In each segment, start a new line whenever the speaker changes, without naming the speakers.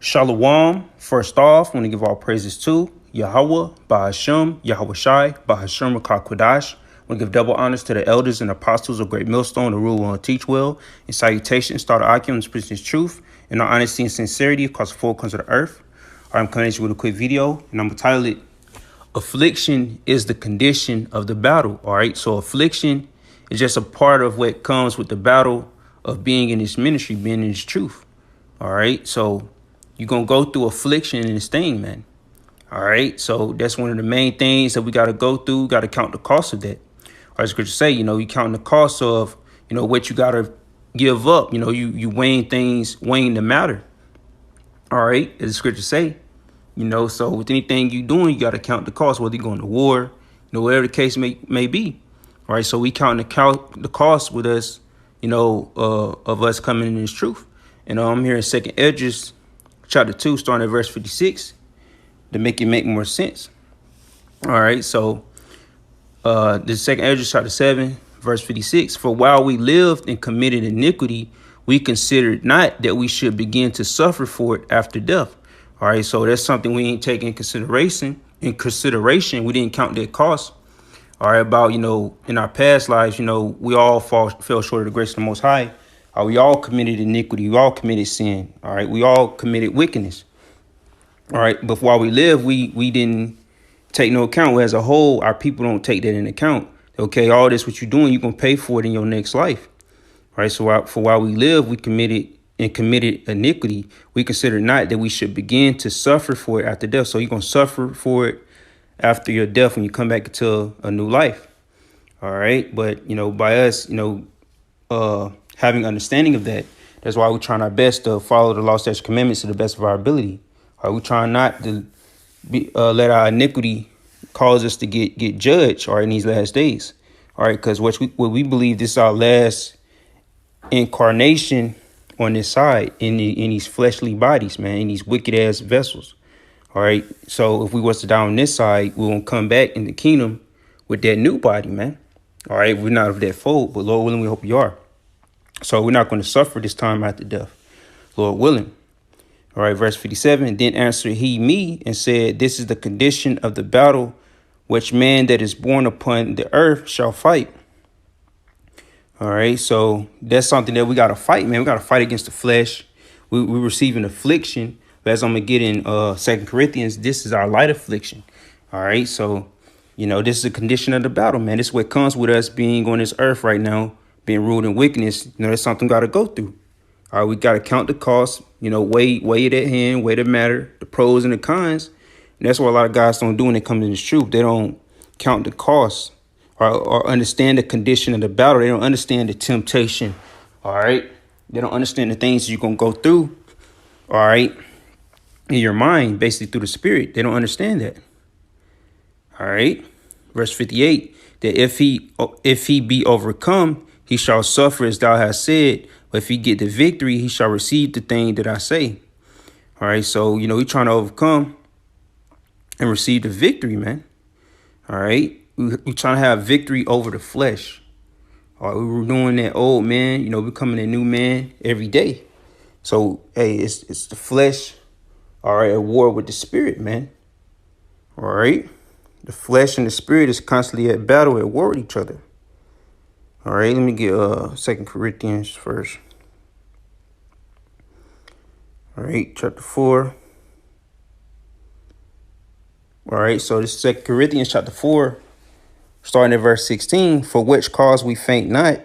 Shalom. First off, I want to give all praises to Yahweh, Bahashem, Yahweh Shai, Bahashem Rakakwadash. I want to give double honors to the elders and apostles of Great Millstone, to rule well and teach well. In salutation, start Akim, and preach his truth, in our honesty and sincerity across the four corners of the earth. All right, I'm coming at you with a quick video, and I'm going to title it, Affliction is the Condition of the Battle. All right, so affliction is just a part of what comes with the battle of being in this ministry, being in this truth. All right, so you're going to go through affliction in this thing, man. All right. So that's one of the main things that we got to go through. Got to count the cost of that. Or as scripture say, you counting the cost of, what you got to give up. You weighing things, weighing the matter. All right. As the scripture say, so with anything you doing, you got to count the cost, whether you're going to war, whatever the case may be. All right. So we counting the cost with us, of us coming in this truth. And I'm here in 2nd Esdras, chapter 2, starting at verse 56, to make it make more sense. All right, so the 2nd Esdras, chapter 7, verse 56, for while we lived and committed iniquity, we considered not that we should begin to suffer for it after death. All right, so that's something we ain't taking in consideration. We didn't count that cost. All right, about, in our past lives, we all fell short of the grace of the Most High. We all committed iniquity. We all committed sin. All right. We all committed wickedness. All right. But while we live, we didn't take no account. As a whole, our people don't take that in account. OK, all this what you're doing, you're going to pay for it in your next life. All right. So while we live, we committed iniquity. We consider not that we should begin to suffer for it after death. So you're going to suffer for it after your death when you come back into a new life. All right. But, by us, having understanding of that, that's why we're trying our best to follow the law, statutes, commandments to the best of our ability. All right, we're trying not to let our iniquity cause us to get judged, in these last days. All right, because what we believe, this is our last incarnation on this side in these fleshly bodies, man, in these wicked ass vessels. All right, so if we was to die on this side, we won't come back in the kingdom with that new body, man. All right, we're not of that fold, but Lord willing, we hope you are. So we're not going to suffer this time after death, Lord willing. All right, verse 57, then answered he me and said, this is the condition of the battle which man that is born upon the earth shall fight. All right, so that's something that we got to fight, man. We got to fight against the flesh. We're receiving affliction. But as I'm going to get in 2 Corinthians, this is our light affliction. All right, so, this is the condition of the battle, man. This is what comes with us being on this earth right now, being ruled in wickedness. That's something got to go through. All right, we got to count the costs, weigh it at hand, weigh the matter, the pros and the cons. And that's what a lot of guys don't do when it comes to this truth. They don't count the costs or understand the condition of the battle. They don't understand the temptation. All right. They don't understand the things you're going to go through. All right. In your mind, basically through the spirit. They don't understand that. All right. Verse 58, that if he be overcome, he shall suffer as thou hast said, but if he get the victory, he shall receive the thing that I say. All right, so, we're trying to overcome and receive the victory, man. All right, we're trying to have victory over the flesh. All right, we were doing that old man, becoming a new man every day. So, hey, it's the flesh, all right, at war with the spirit, man. All right, the flesh and the spirit is constantly at battle, at war with each other. All right, let me get 2 Corinthians first. All right, chapter 4. All right, so this is 2 Corinthians chapter 4, starting at verse 16. For which cause we faint not,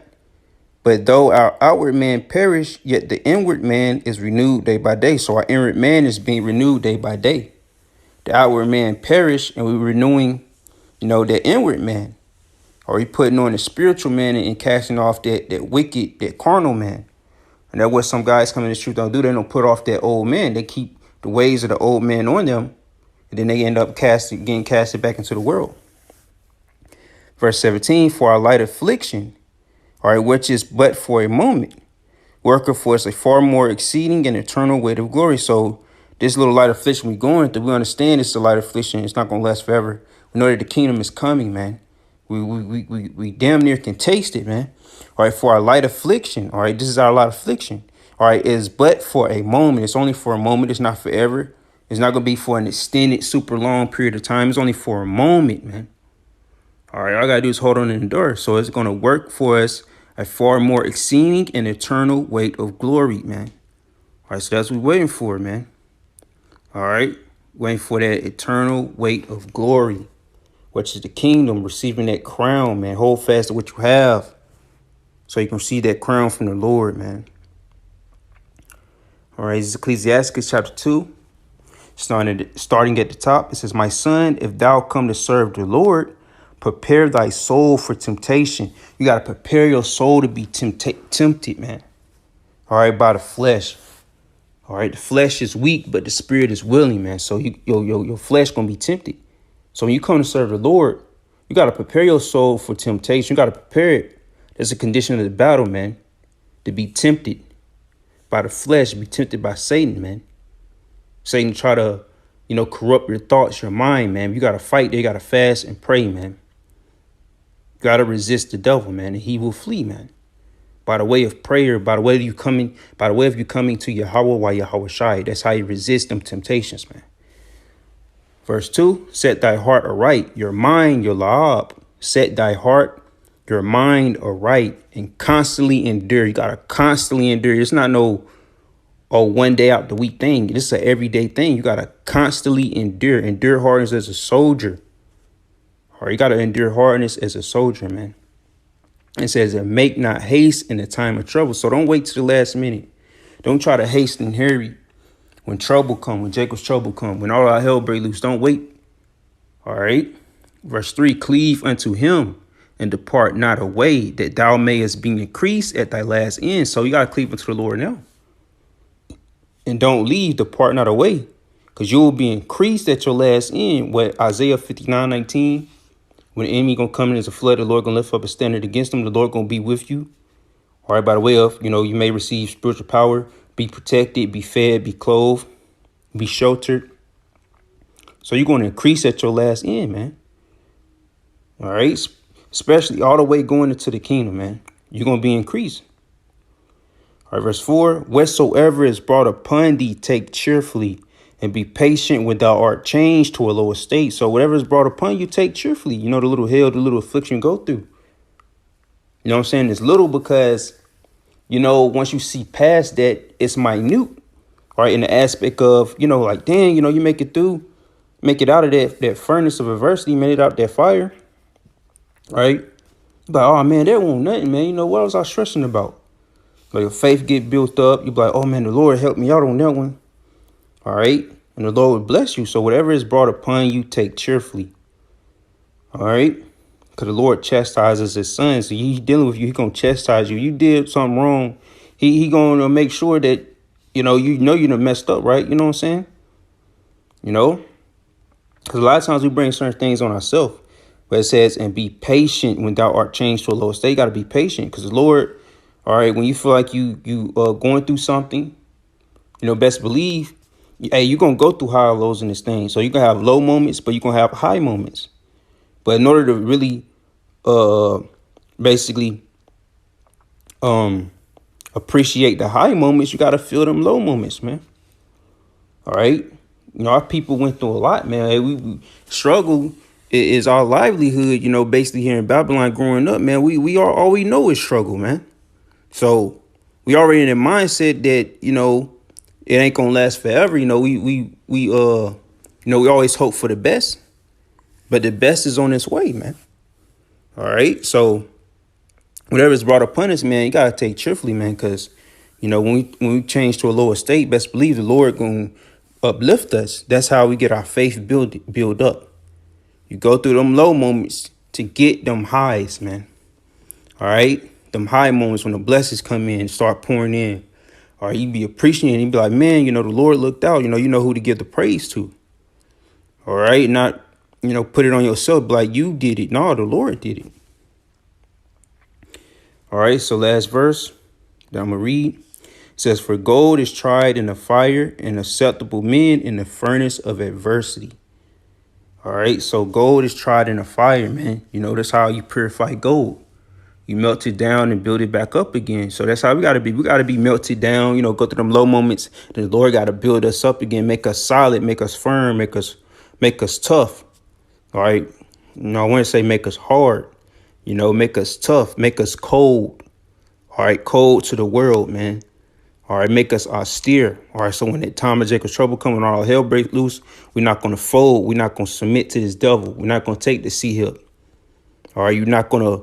but though our outward man perish, yet the inward man is renewed day by day. So our inward man is being renewed day by day. The outward man perish, and we're renewing, the inward man. Or he putting on the spiritual man and casting off that wicked, that carnal man. And that's what some guys coming to the truth don't do. They don't put off that old man. They keep the ways of the old man on them. And then they end up getting casted back into the world. Verse 17, for our light affliction, all right, which is but for a moment, worketh for us a far more exceeding and eternal weight of glory. So this little light affliction we're going through, we understand it's a light affliction. It's not going to last forever. We know that the kingdom is coming, man. We damn near can taste it, man. All right, for our light affliction. All right, this is our light affliction. All right, is but for a moment. It's only for a moment. It's not forever. It's not going to be for an extended, super long period of time. It's only for a moment, man. All right, all I got to do is hold on and endure. So it's going to work for us a far more exceeding and eternal weight of glory, man. All right, so that's what we're waiting for, man. All right, waiting for that eternal weight of glory, which is the kingdom, receiving that crown, man. Hold fast to what you have so you can receive that crown from the Lord, man. All right, this is Ecclesiastes chapter 2, starting at the top. It says, my son, if thou come to serve the Lord, prepare thy soul for temptation. You got to prepare your soul to be tempted, man. All right, by the flesh. All right, the flesh is weak, but the spirit is willing, man. So your flesh going to be tempted. So when you come to serve the Lord, you got to prepare your soul for temptation. You got to prepare it. That's a condition of the battle, man, to be tempted by the flesh, be tempted by Satan, man. Satan try to, corrupt your thoughts, your mind, man. You got to fight. You got to fast and pray, man. You got to resist the devil, man, and he will flee, man. By the way of prayer, by the way of you coming to Yahweh while Yahweh Shai. That's how you resist them temptations, man. Verse 2, set thy heart aright, your mind, your la'ab. Set thy heart, your mind aright, and constantly endure. You got to constantly endure. It's not no one day out the week thing. This is an everyday thing. You got to constantly endure. Endure hardness as a soldier. Or you got to endure hardness as a soldier, man. It says, and make not haste in the time of trouble. So don't wait to the last minute. Don't try to hasten and hurry when trouble come, when Jacob's trouble come, when all our hell break loose. Don't wait. All right. Verse 3, cleave unto him and depart not away, that thou mayest be increased at thy last end. So you got to cleave unto the Lord now. And don't leave, depart not away, because you will be increased at your last end. What Isaiah 59:19. When the enemy going to come in as a flood, the Lord going to lift up a standard against them. The Lord going to be with you. All right, by the way of, you may receive spiritual power, be protected, be fed, be clothed, be sheltered. So you're going to increase at your last end, man. All right, especially all the way going into the kingdom, man. You're going to be increased. All right, verse 4, whatsoever is brought upon thee, take cheerfully. And be patient when thou art changed to a lower state. So whatever is brought upon you, take cheerfully. The little hell, the little affliction go through. You know what I'm saying? It's little because, once you see past that, it's minute. Right? In the aspect of, like, dang, you make it through, make it out of that furnace of adversity, made it out that fire. Right? But, oh, man, that won't nothing, man. What was I stressing about? Like, your faith get built up. You be like, oh, man, the Lord helped me out on that one. All right. And the Lord will bless you. So whatever is brought upon you, take cheerfully. All right. Because the Lord chastises his son. So he's dealing with you. He's going to chastise you. You did something wrong. He going to make sure that, you done messed up. Right. You know what I'm saying? Because a lot of times we bring certain things on ourselves. But it says, and be patient when thou art changed to a lower state. You got to be patient because the Lord. All right. When you feel like you going through something, best believe. Hey, you're going to go through high lows in this thing. So you can have low moments, but you're going to have high moments. But in order to really basically appreciate the high moments, you got to feel them low moments, man. All right. Our people went through a lot, man. Hey, we struggle is our livelihood, basically here in Babylon growing up, man. We are all we know is struggle, man. So we already in the mindset that, it ain't gonna last forever. We always hope for the best, but the best is on its way, man. All right. So whatever is brought upon us, man, you gotta take cheerfully, man, because when we change to a lower state, best believe the Lord gonna uplift us. That's how we get our faith build up. You go through them low moments to get them highs, man. All right, them high moments when the blessings come in, start pouring in. Or you be appreciating, you be like, man, the Lord looked out, you know who to give the praise to. All right. Not, put it on yourself like you did it. No, the Lord did it. All right. So last verse that I'm going to read. It says, for gold is tried in the fire and acceptable men in the furnace of adversity. All right. So gold is tried in the fire, man. That's how you purify gold. You melt it down and build it back up again. So that's how we gotta be. We gotta be melted down, go through them low moments. Then the Lord gotta build us up again, make us solid, make us firm, make us tough. All right. I want to say make us hard, make us tough, make us cold. All right, cold to the world, man. All right, make us austere. All right, so when the time of Jacob's trouble comes and all hell break loose, we're not going to fold. We're not going to submit to this devil. We're not going to take the sea hip. All right, you're not gonna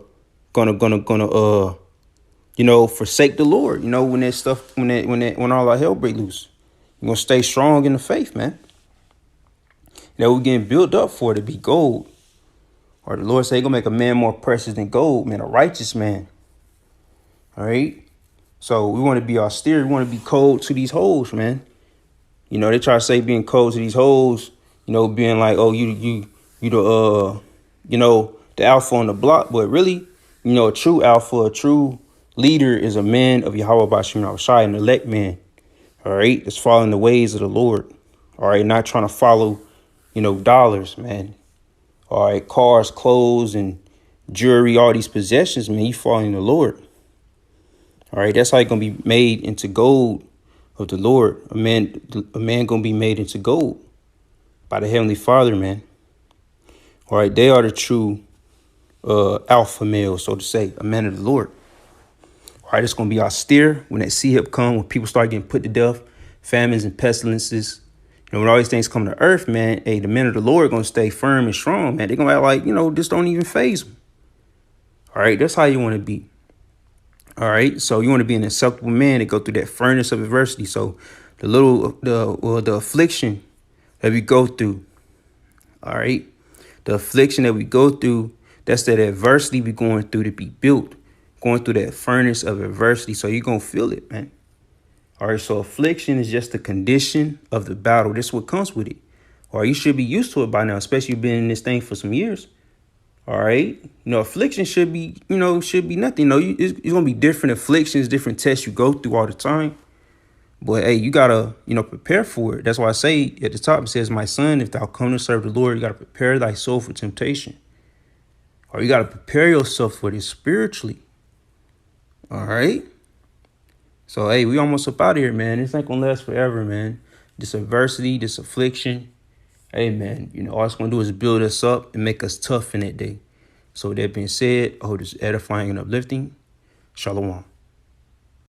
forsake the Lord. When that stuff, when all our hell break loose, you're gonna stay strong in the faith, man. We're getting built up for it to be gold. Or the Lord say, gonna make a man more precious than gold, man, a righteous man. All right. So we want to be austere. We want to be cold to these hoes, man. They try to say being cold to these hoes, being like, oh, you the alpha on the block. But really, a true alpha, a true leader is a man of Yahweh Bashim Shai, an elect man. All right. That's following the ways of the Lord. All right. Not trying to follow, dollars, man. All right. Cars, clothes, and jewelry, all these possessions, man. You following the Lord. All right, that's how you're going to be made into gold of the Lord. A man going to be made into gold by the Heavenly Father, man. All right, they are the true alpha male, so to say, a man of the Lord. All right, it's going to be austere when that sea hip come, when people start getting put to death, famines and pestilences. When all these things come to earth, man, hey, the men of the Lord are going to stay firm and strong, man. They're going to act like, this don't even faze them. All right, that's how you want to be. All right. So you want to be an acceptable man and go through that furnace of adversity. So the affliction that we go through. All right. The affliction that we go through, that's that adversity we're going through to be built, going through that furnace of adversity. So you're going to feel it, man. All right. So affliction is just the condition of the battle. This is what comes with it. All right. You should be used to it by now, especially been in this thing for some years. All right. Affliction should be nothing. It's going to be different afflictions, different tests you go through all the time. But, hey, you got to, prepare for it. That's why I say at the top, it says, my son, if thou come to serve the Lord, you got to prepare thy soul for temptation. Or you got to prepare yourself for this spiritually. All right. So, hey, we almost up out of here, man. This ain't going to last forever, man. This adversity, this affliction. Hey, man, all it's going to do is build us up and make us tough in that day. So with that being said, I hope this is edifying and uplifting. Shalom.